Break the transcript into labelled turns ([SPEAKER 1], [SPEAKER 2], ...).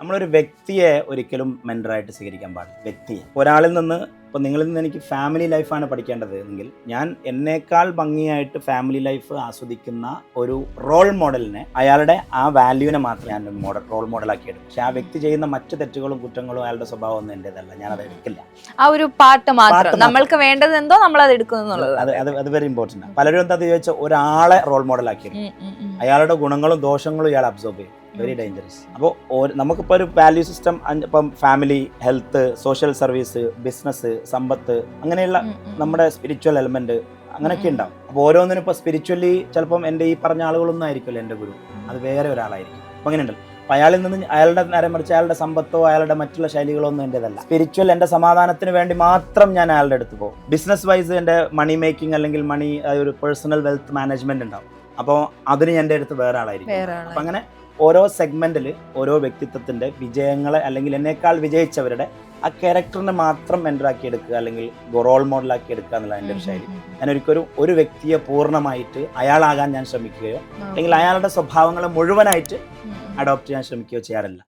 [SPEAKER 1] നമ്മളൊരു വ്യക്തിയെ ഒരിക്കലും മെൻറ്ററായിട്ട് സ്വീകരിക്കാൻ പാടില്ല. വ്യക്തിയെ ഒരാളിൽ നിന്ന്, ഇപ്പോൾ നിങ്ങളിൽ നിന്ന് എനിക്ക് ഫാമിലി ലൈഫാണ് പഠിക്കേണ്ടത് എങ്കിൽ ഞാൻ എന്നേക്കാൾ ഭംഗിയായിട്ട് ഫാമിലി ലൈഫ് ആസ്വദിക്കുന്ന ഒരു റോൾ മോഡലിനെ, അയാളുടെ ആ വാല്യൂവിനെ മാത്രമേ ഞാൻ റോൾ മോഡലാക്കി എടുക്കും. പക്ഷെ ആ വ്യക്തി ചെയ്യുന്ന മറ്റു തെറ്റുകളും കുറ്റങ്ങളും അയാളുടെ സ്വഭാവം ഒന്നും എൻ്റെതല്ല, ഞാൻ അത് എടുക്കില്ല.
[SPEAKER 2] ആ ഒരു പാട്ട് മാത്രം നമ്മൾക്ക് വേണ്ടത് എന്തോ നമ്മൾ അത് എടുക്കുന്നുള്ളത്.
[SPEAKER 1] അത് വെരി ഇമ്പോർട്ടൻ്റ് ആണ്. പലരും എന്താ ചോദിച്ചാൽ ഒരാളെ റോൾ മോഡലാക്കി എടുക്കും, അയാളുടെ ഗുണങ്ങളും ദോഷങ്ങളും ഇയാൾ അബ്സോർബ് ചെയ്യും. Very dangerous. അപ്പോൾ നമുക്കിപ്പോൾ ഒരു വാല്യൂ സിസ്റ്റം, ഇപ്പം family, health, social service, business, സമ്പത്ത്, അങ്ങനെയുള്ള നമ്മുടെ സ്പിരിച്വൽ എലമെന്റ് അങ്ങനെയൊക്കെ ഉണ്ടാവും. അപ്പോൾ ഓരോന്നിനും ഇപ്പോൾ സ്പിരിച്വലി ചിലപ്പം എൻ്റെ ഈ പറഞ്ഞ ആളുകളൊന്നും ആയിരിക്കില്ല എൻ്റെ ഗുരു, അത് വേറെ ഒരാളായിരിക്കും. അപ്പം അങ്ങനെയുണ്ടല്ലോ. അപ്പോൾ അയാളിൽ നിന്ന് അയാളുടെ നേരെ മറിച്ച് അയാളുടെ സമ്പത്തോ അയാളുടെ മറ്റുള്ള ശൈലികളോ ഒന്നും എൻ്റെതല്ല. സ്പിരിച്വൽ എൻ്റെ സമാധാനത്തിന് വേണ്ടി മാത്രം ഞാൻ അയാളുടെ അടുത്ത് പോകും. ബിസിനസ് വൈസ് എൻ്റെ മണി മേക്കിംഗ് അല്ലെങ്കിൽ മണി ഒരു പേഴ്സണൽ വെൽത്ത് മാനേജ്മെന്റ് ഉണ്ടാവും. അപ്പോൾ അതിന് എൻ്റെ അടുത്ത് വേറെ ആളായിരിക്കും. അപ്പം അങ്ങനെ ഓരോ സെഗ്മെന്റിൽ ഓരോ വ്യക്തിത്വത്തിന്റെ വിജയങ്ങളെ അല്ലെങ്കിൽ എന്നേക്കാൾ വിജയിച്ചവരുടെ ആ ക്യാരക്ടറിനെ മാത്രം മെന്ററാക്കി എടുക്കുക അല്ലെങ്കിൽ റോൾ മോഡലാക്കി എടുക്കുക എന്നുള്ള എൻ്റെ ഒരു ശൈലി. ഞാൻ ഒരിക്കലും ഒരു വ്യക്തിയെ പൂർണ്ണമായിട്ട് അയാളാകാൻ ഞാൻ ശ്രമിക്കുകയോ അല്ലെങ്കിൽ അയാളുടെ സ്വഭാവങ്ങളെ മുഴുവനായിട്ട് അഡോപ്റ്റ് ചെയ്യാൻ ശ്രമിക്കുകയോ ചെയ്യാറില്ല.